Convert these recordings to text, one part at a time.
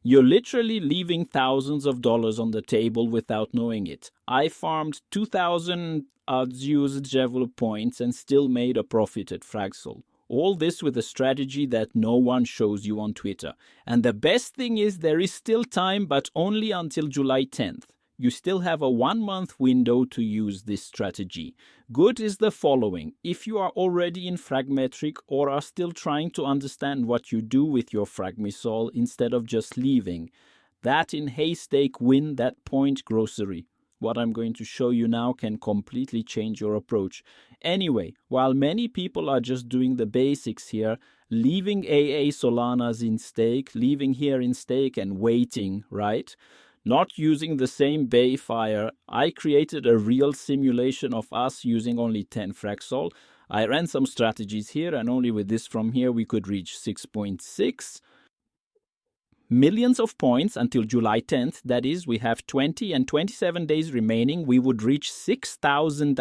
You're literally leaving thousands of dollars on the table without knowing it. I farmed 2,000 used points and still made a profit at FRAGSOL. All this with a strategy that no one shows you on Twitter. And the best thing is there is still time, but only until July 10th. You still have a 1-month window to use this strategy. Good is the following. If you are already in Fragmetric or are still trying to understand what you do with your FRAGSOL instead of just leaving, that in Haystake win that point grocery. What I'm going to show you now can completely change your approach. Anyway, while many people are just doing the basics here, leaving AA Solanas in stake, leaving here in stake and waiting, right? Not using the same Bayfire, I created a real simulation of us using only 10 FRAGSOL. I ran some strategies here, and only with this from here we could reach 6.6 millions of points until July 10th. That is, we have 20 and 27 days remaining. We would reach 6,000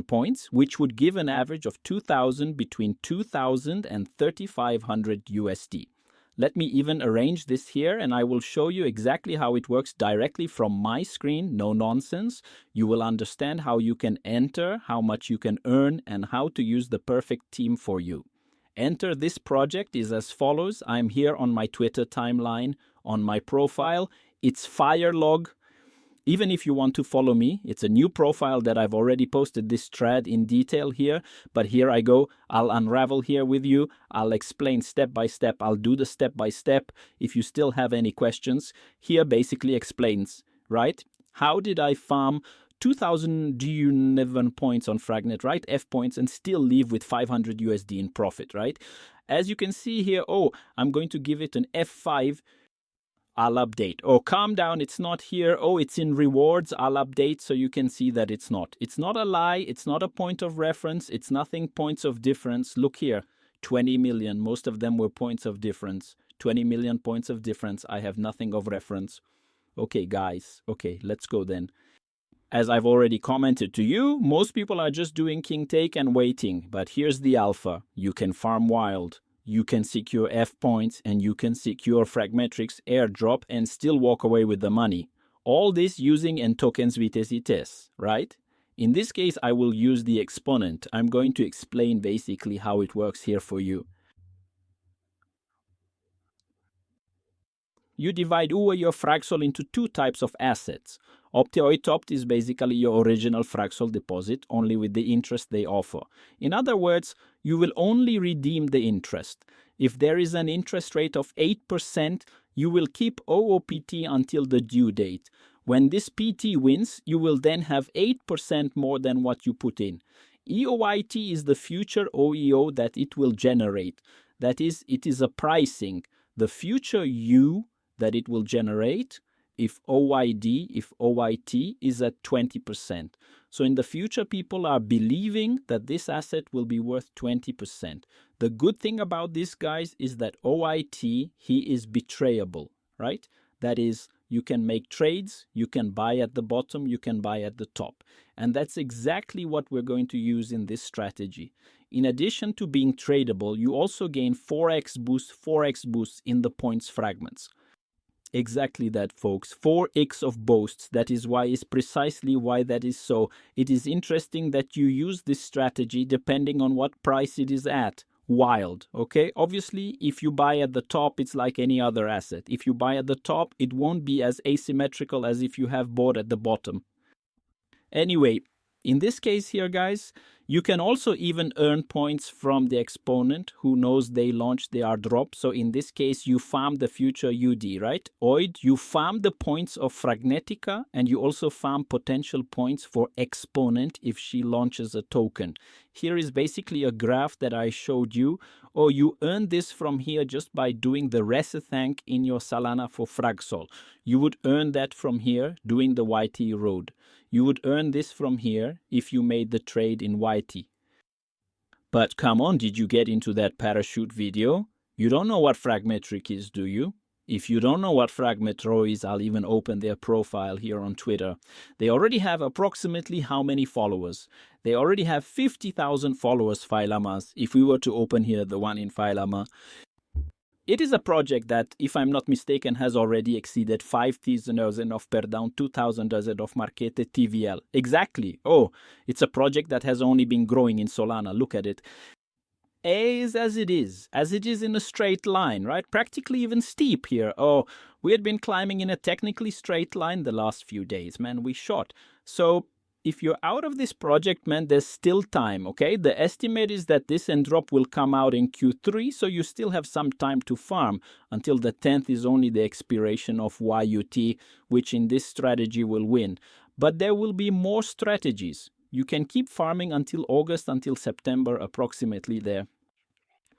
points, which would give an average of 2,000 between 2,000 and 3,500 USD. Let me even arrange this here, and I will show you exactly how it works directly from my screen, no nonsense. You will understand how you can enter, how much you can earn, and how to use the perfect team for you. Enter this project is as follows. I'm here on my Twitter timeline, on my profile. It's Firelog. Even if you want to follow me, it's a new profile that I've already posted this thread in detail here. But here I go. I'll unravel here with you. I'll explain step by step. I'll do the step by step. If you still have any questions, here basically explains, right? How did I farm 2,000 points on Fragnet, right? F points, and still leave with 500 USD in profit, right? As you can see here, I'm going to give it an F5. I'll update. Calm down, it's not here. It's in rewards. I'll update so you can see that it's not. It's not a lie. It's not a point of reference. It's nothing points of difference. Look here, 20 million. Most of them were points of difference. 20 million points of difference. I have nothing of reference. Okay, guys. Okay, let's go then. As I've already commented to you, most people are just doing king take and waiting. But here's the alpha. You can farm wild. You can secure F points and you can secure Fragmetric's airdrop and still walk away with the money. All this using tokens vitesites, right? In this case, I will use the Exponent. I'm going to explain basically how it works here for you. You divide your FRAGSOL into two types of assets. Opt is basically your original FRAGSOL deposit, only with the interest they offer. In other words, you will only redeem the interest. If there is an interest rate of 8%, you will keep OOPT until the due date. When this PT wins, you will then have 8% more than what you put in. EOYT is the future OEO that it will generate. That is, it is a pricing. The future U that it will generate if OYT is at 20%. So in the future, people are believing that this asset will be worth 20%. The good thing about this, guys, is that OYT, he is betrayable, right? That is, you can make trades, you can buy at the bottom, you can buy at the top. And that's exactly what we're going to use in this strategy. In addition to being tradable, you also gain 4x boost in the points fragments. Exactly that, folks. 4x of boasts. That is why it's precisely why that is so. It is interesting that you use this strategy depending on what price it is at. Wild, okay? Obviously, if you buy at the top, it's like any other asset. If you buy at the top, it won't be as asymmetrical as if you have bought at the bottom. Anyway, in this case here, guys, you can also even earn points from the Exponent, who knows they launched the airdrop. So in this case, you farm the future UD, right? You farm the points of Fragnetica, and you also farm potential points for Exponent if she launches a token. Here is basically a graph that I showed you. You earn this from here just by doing the restaking in your Solana for FRAGSOL. You would earn that from here doing the YT road. You would earn this from here if you made the trade in YT. But come on, did you get into that parachute video? You don't know what Fragmetric is, do you? If you don't know what Fragmetro is, I'll even open their profile here on Twitter. They already have approximately how many followers? They already have 50,000 followers, Phylamas. If we were to open here the one in Phylama, It is a project that, if I'm not mistaken, has already exceeded 5,000 of per down 2,000 of marketed TVL. Exactly. Oh, it's a project that has only been growing in Solana. Look at it. As it is in a straight line, right? Practically even steep here. Oh, we had been climbing in a technically straight line the last few days, man. We shot. So if you're out of this project, man, there's still time, okay? The estimate is that this airdrop will come out in Q3, so you still have some time to farm. Until the 10th is only the expiration of YUT, which in this strategy will win. But there will be more strategies. You can keep farming until August, until September, approximately there.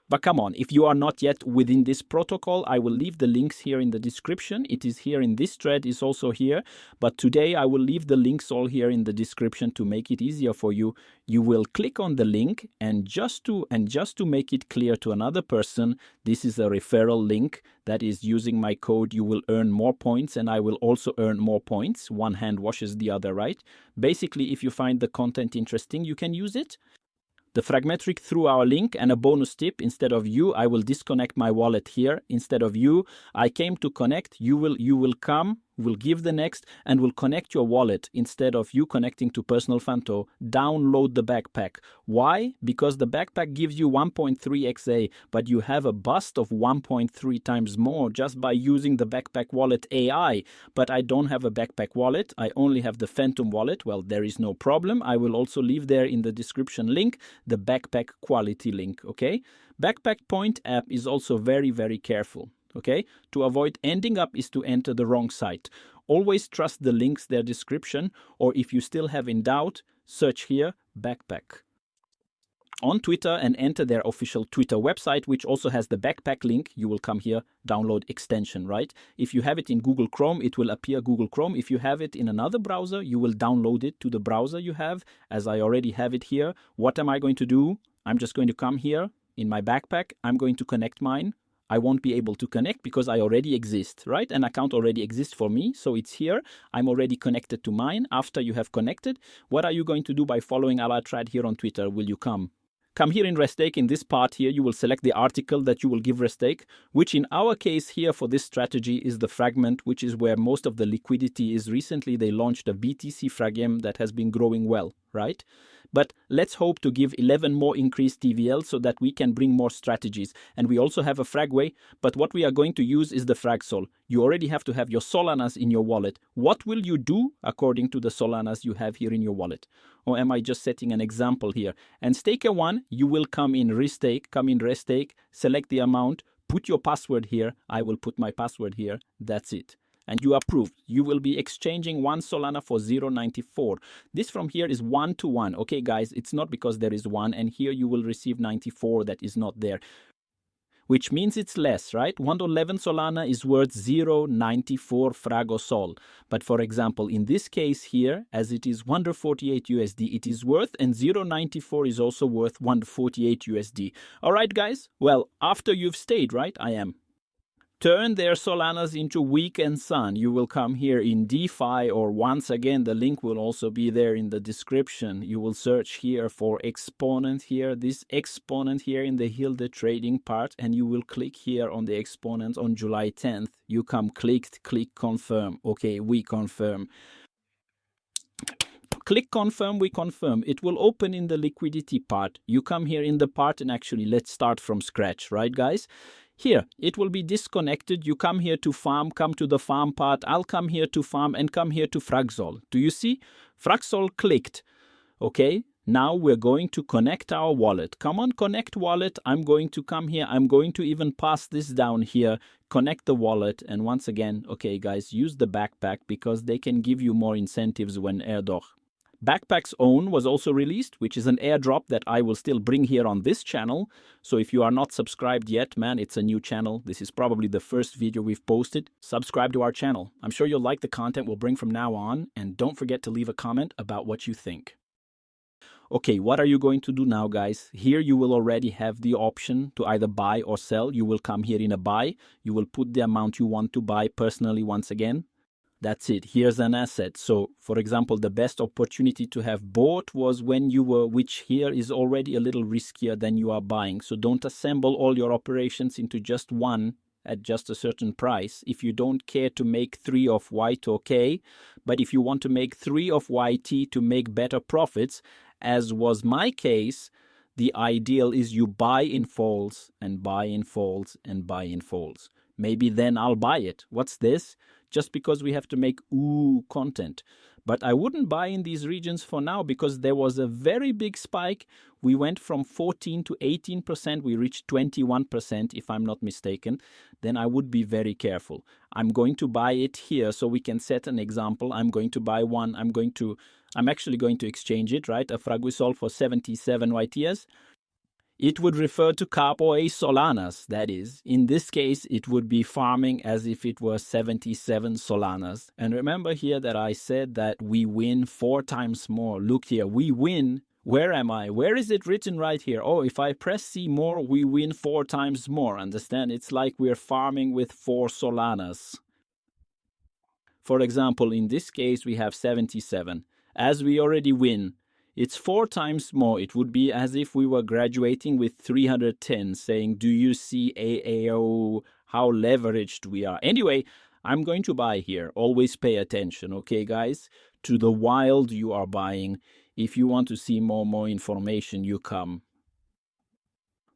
But come on, if you are not yet within this protocol, I will leave the links here in the description. It is here in this thread, it's also here. But today I will leave the links all here in the description to make it easier for you. You will click on the link, and just to make it clear to another person, this is a referral link. That is, using my code, you will earn more points, and I will also earn more points. One hand washes the other, right? Basically, if you find the content interesting, you can use it. The Fragmetric through our link, and a bonus tip: instead of you, I will disconnect my wallet here. Instead of you, I came to connect. You will come, will give the next, and will connect your wallet. Instead of you connecting to Personal Fanto, download the backpack. Why? Because the backpack gives you 1.3 XA, but you have a bust of 1.3 times more just by using the backpack wallet AI. But I don't have a backpack wallet. I only have the Phantom wallet. Well, there is no problem. I will also leave there in the description link the backpack quality link, okay? Backpack Point app is also very, very careful. Okay, to avoid ending up is to enter the wrong site. Always trust the links, their description, or if you still have in doubt, search here backpack on Twitter and enter their official Twitter website, which also has the backpack link. You will come here, download extension, right? If you have it in Google Chrome, it will appear Google Chrome. If you have it in another browser, you will download it to the browser you have. As I already have it here, what am I going to do? I'm just going to come here in my backpack. I'm going to connect mine. I won't be able to connect because I already exist, right? An account already exists for me, so it's here. I'm already connected to mine. After you have connected, what are you going to do by following Alatrad here on Twitter? Will you come here in Restake? In this part here, you will select the article that you will give Restake, which in our case here for this strategy is the Fragment, which is where most of the liquidity is. Recently, they launched a BTC Fragm that has been growing well, right? But let's hope to give 11 more increased TVL so that we can bring more strategies. And we also have a Fragway, but what we are going to use is the FRAGSOL. You already have to have your Solanas in your wallet. What will you do according to the Solanas you have here in your wallet? Or am I just setting an example here? And Staker 1, you will come in Restake, select the amount, put your password here. I will put my password here. That's it. And you approve. You will be exchanging 1 Solana for 0.94. This from here is 1 to 1. Okay, guys, it's not because there is 1, and here you will receive 94 that is not there, which means it's less, right? 1.11 Solana is worth 0.94 FRAGSOL. But for example, in this case here, as it is 148 USD, it is worth, and 0.94 is also worth 148 USD. All right, guys? Well, after you've stayed, right? I am. Turn their Solanas into weekend sun. You will come here in DeFi, or once again, the link will also be there in the description. You will search here for Exponent here, this Exponent here in the Yield trading part, and you will click here on the Exponent on July 10th. You come click confirm. Okay, we confirm. Click confirm, we confirm. It will open in the liquidity part. You come here in the part, and actually let's start from scratch, right guys? Here, it will be disconnected. You come here to farm, come to the farm part. I'll come here to farm and come here to FRAGSOL. Do you see? FRAGSOL clicked. Okay, now we're going to connect our wallet. Come on, connect wallet. I'm going to come here. I'm going to even pass this down here. Connect the wallet. And once again, okay, guys, use the backpack because they can give you more incentives when airdrop. Backpack's own was also released, which is an airdrop that I will still bring here on this channel. So if you are not subscribed yet, man, it's a new channel. This is probably the first video we've posted. Subscribe to our channel. I'm sure you'll like the content we'll bring from now on. And don't forget to leave a comment about what you think. Okay, what are you going to do now, guys? Here you will already have the option to either buy or sell. You will come here in a buy. You will put the amount you want to buy personally once again. That's it. Here's an asset. So, for example, the best opportunity to have bought was when you were, which here is already a little riskier than you are buying. So don't assemble all your operations into just one at just a certain price if you don't care to make 3 of ytoken, but if you want to make 3 of YT to make better profits, as was my case, the ideal is you buy in falls and buy in falls and buy in falls. Maybe then I'll buy it. What's this? Just because we have to make content. But I wouldn't buy in these regions for now because there was a very big spike. We went from 14 to 18%. We reached 21%, if I'm not mistaken. Then I would be very careful. I'm going to buy it here so we can set an example. I'm going to buy one. I'm actually going to exchange it, right? A FRAGSOL for 77 YTS. It would refer to capo a solanas, that is. In this case, it would be farming as if it were 77 solanas. And remember here that I said that we win 4 times more. Look here, we win. Where am I? Where is it written right here? Oh, if I press see more, we win 4 times more. Understand? It's like we're farming with 4 solanas. For example, in this case, we have 77. As we already win, it's 4 times more. It would be as if we were graduating with 310, saying, do you see AAO, how leveraged we are? Anyway, I'm going to buy here. Always pay attention, okay, guys? To the wild you are buying. If you want to see more information, you come.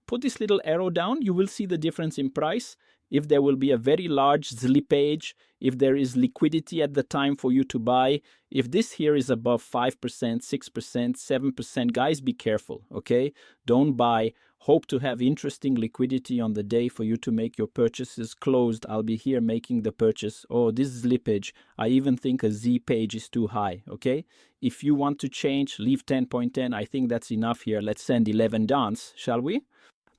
Put this little arrow down. You will see the difference in price. If there will be a very large slippage, if there is liquidity at the time for you to buy, if this here is above 5%, 6%, 7%, guys, be careful, okay? Don't buy. Hope to have interesting liquidity on the day for you to make your purchases closed. I'll be here making the purchase. Oh, this slippage, I even think a Z page is too high, okay? If you want to change, leave 10.10. I think that's enough here. Let's send 11 dance, shall we?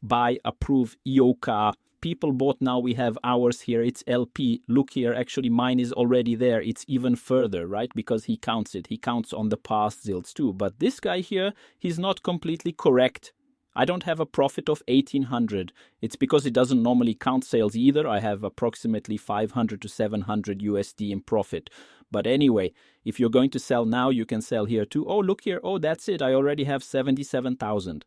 Buy, approve, IOCA. People bought now, we have ours here, it's LP. Look here, actually mine is already there. It's even further, right? Because he counts it. He counts on the past zilts too. But this guy here, he's not completely correct. I don't have a profit of 1800. It's because it doesn't normally count sales either. I have approximately 500 to 700 USD in profit. But anyway, if you're going to sell now, you can sell here too. Oh, look here. Oh, that's it. I already have 77,000.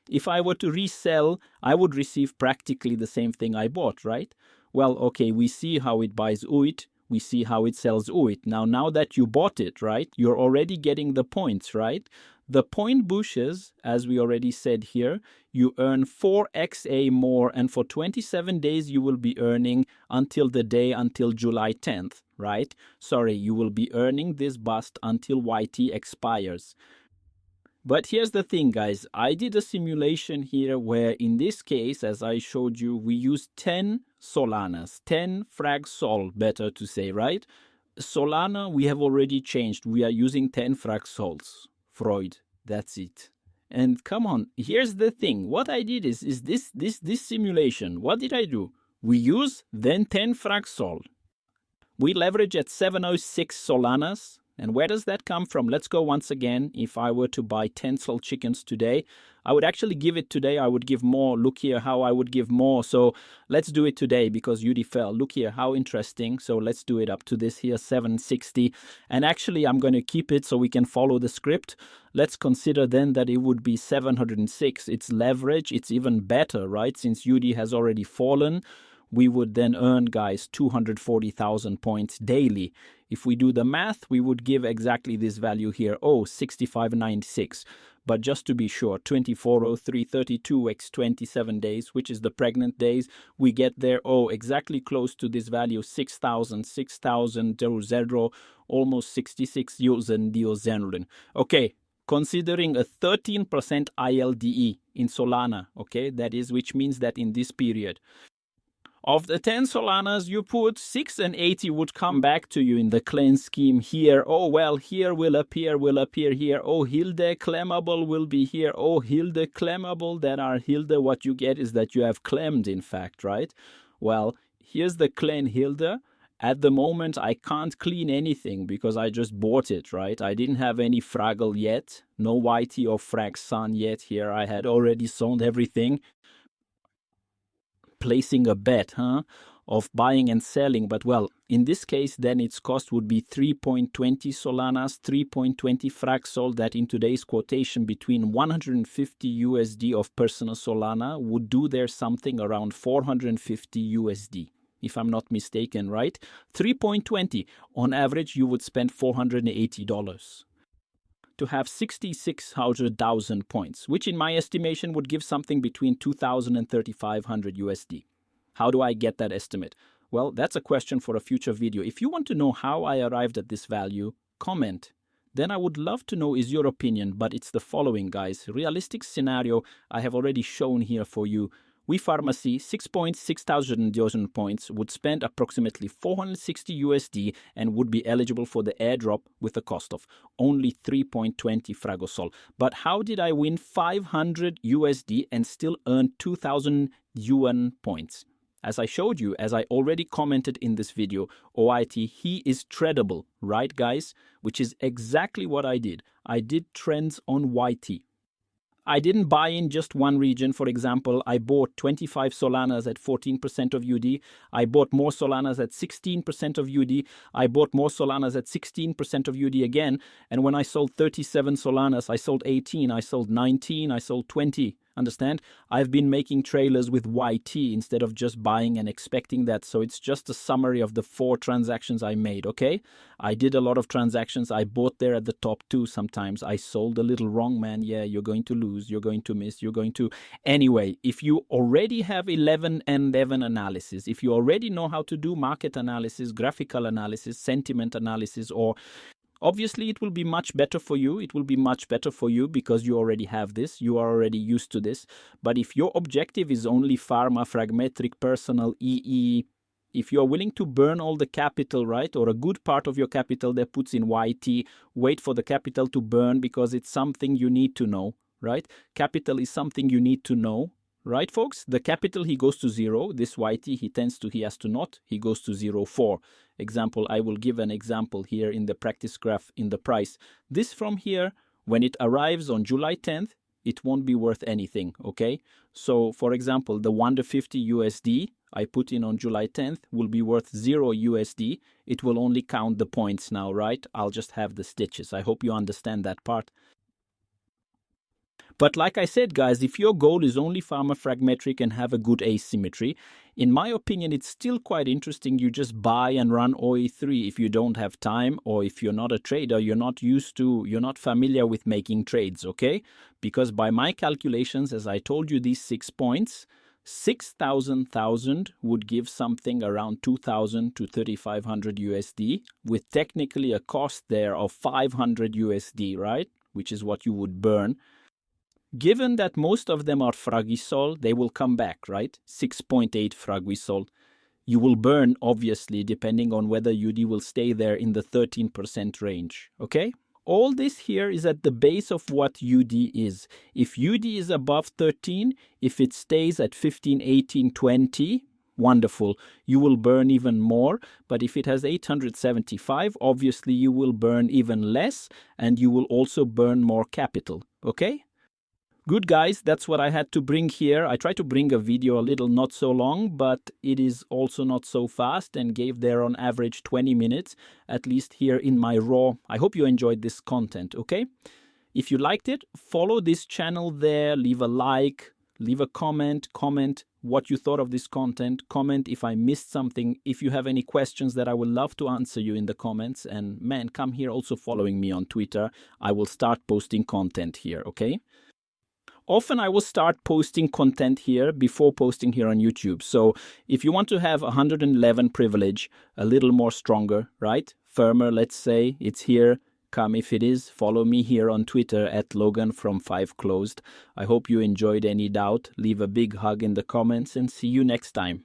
If I were to resell, I would receive practically the same thing I bought, right? Well, okay, we see how it buys UIT. We see how it sells UIT. Now that you bought it, right, you're already getting the points, right? The point bushes, as we already said here, you earn 4xa more, and for 27 days you will be earning until July 10th, right? Sorry, you will be earning this bust until YT expires. But here's the thing, guys. I did a simulation here where in this case, as I showed you, we used 10 solanas, 10 FRAGSOL, better to say, right? Solana, we have already changed. We are using 10 FRAGSOLs. Freud, that's it. And come on, here's the thing. What I did is this simulation. What did I do? We use then 10 FRAGSOL. We leverage at 706 solanas. And where does that come from? Let's go once again. If I were to buy 10 sol chickens today, I would actually give it today. I would give more. Look here how I would give more. So let's do it today because UD fell. Look here how interesting. So let's do it up to this here, 760. And actually, I'm going to keep it so we can follow the script. Let's consider then that it would be 706. It's leverage. It's even better, right? Since UD has already fallen. We would then earn, guys, 240,000 points daily. If we do the math, we would give exactly this value here, 6596. But just to be sure, 240332 x 27 days, which is the pregnant days, we get there, exactly close to this value, 6,000, almost 66 usd. Okay, considering a 13% ILDE in Solana, okay, that is, which means that in this period, of the 10 solanas you put, 6 and 80 would come back to you in the cleanse scheme here. Oh, well, here will appear here. Oh, Hilde Clemmable will be here. Oh, Hilde Clemmable, that are Hilde, what you get is that you have clemmed, in fact, right? Well, here's the clean Hilde. At the moment, I can't clean anything because I just bought it, right? I didn't have any Fraggle yet. No YT or FRAGSOL yet here. I had already sold everything. Placing a bet, huh? of buying and selling, but well, in this case, then its cost would be 3.20 Solanas, 3.20 FRAGSOL, that in today's quotation between 150 USD of personal Solana would do there something around 450 USD. If I'm not mistaken, right? 3.20. On average, you would spend $480 to have 66,000 points, which in my estimation would give something between 2,000 and 3,500 USD. How do I get that estimate? Well, that's a question for a future video. If you want to know how I arrived at this value, comment. Then I would love to know is your opinion, but it's the following, guys. Realistic scenario I have already shown here for you. We Pharmacy, 6,600 points, would spend approximately 460 USD and would be eligible for the airdrop with a cost of only 3.20 FRAGSOL. But how did I win 500 USD and still earn 2,000 yuan points? As I showed you, as I already commented in this video, OIT, he is tradable, right guys? Which is exactly what I did. I did trends on YT. I didn't buy in just one region. For example, I bought 25 Solanas at 14% of UD. I bought more Solanas at 16% of UD. I bought more Solanas at 16% of UD again. And when I sold 37 Solanas, I sold 18, I sold 19, I sold 20. Understand? I've been making trailers with YT instead of just buying and expecting that. So it's just a summary of the 4 transactions I made, okay? I did a lot of transactions. I bought there at the top too sometimes. I sold a little wrong, man. Yeah, you're going to lose. You're going to miss. You're going to... Anyway, if you already have 11 and 11 analysis, if you already know how to do market analysis, graphical analysis, sentiment analysis, or... Obviously, it will be much better for you. It will be much better for you because you already have this. You are already used to this. But if your objective is only pharma, Fragmetric, personal, EE, if you're willing to burn all the capital, right, or a good part of your capital that puts in YT, wait for the capital to burn because it's something you need to know, right? Capital is something you need to know. Right, folks? The capital, he goes to 0. This YT, he has to not. He goes to 0.4. Example, I will give an example here in the practice graph in the price. This from here, when it arrives on July 10th, it won't be worth anything, okay? So, for example, the 150 USD I put in on July 10th will be worth 0 USD. It will only count the points now, right? I'll just have the stitches. I hope you understand that part. But like I said, guys, if your goal is only pharma Fragmetric and have a good asymmetry, in my opinion, it's still quite interesting. You just buy and run OE3 if you don't have time, or if you're not a trader, you're not familiar with making trades, okay? Because by my calculations, as I told you, these 6 points, 6,000 would give something around 2,000 to 3,500 USD, with technically a cost there of 500 USD, right? Which is what you would burn. Given that most of them are FRAGSOL, they will come back, right? 6.8 FRAGSOL. You will burn, obviously, depending on whether UD will stay there in the 13% range, okay? All this here is at the base of what UD is. If UD is above 13, if it stays at 15, 18, 20, wonderful. You will burn even more, but if it has 875, obviously you will burn even less, and you will also burn more capital, okay? Good, guys, that's what I had to bring here. I tried to bring a video a little not so long, but it is also not so fast and gave there on average 20 minutes, at least here in my raw. I hope you enjoyed this content, okay? If you liked it, follow this channel there, leave a like, leave a comment what you thought of this content, comment if I missed something, if you have any questions that I would love to answer you in the comments, and man, come here also following me on Twitter. I will start posting content here, okay? Often I will start posting content here before posting here on YouTube. So if you want to have 111 privilege, a little more stronger, right? Firmer, let's say, it's here. Come if it is. Follow me here on Twitter at Logan from 5 Closed. I hope you enjoyed. Any doubt, leave a big hug in the comments and see you next time.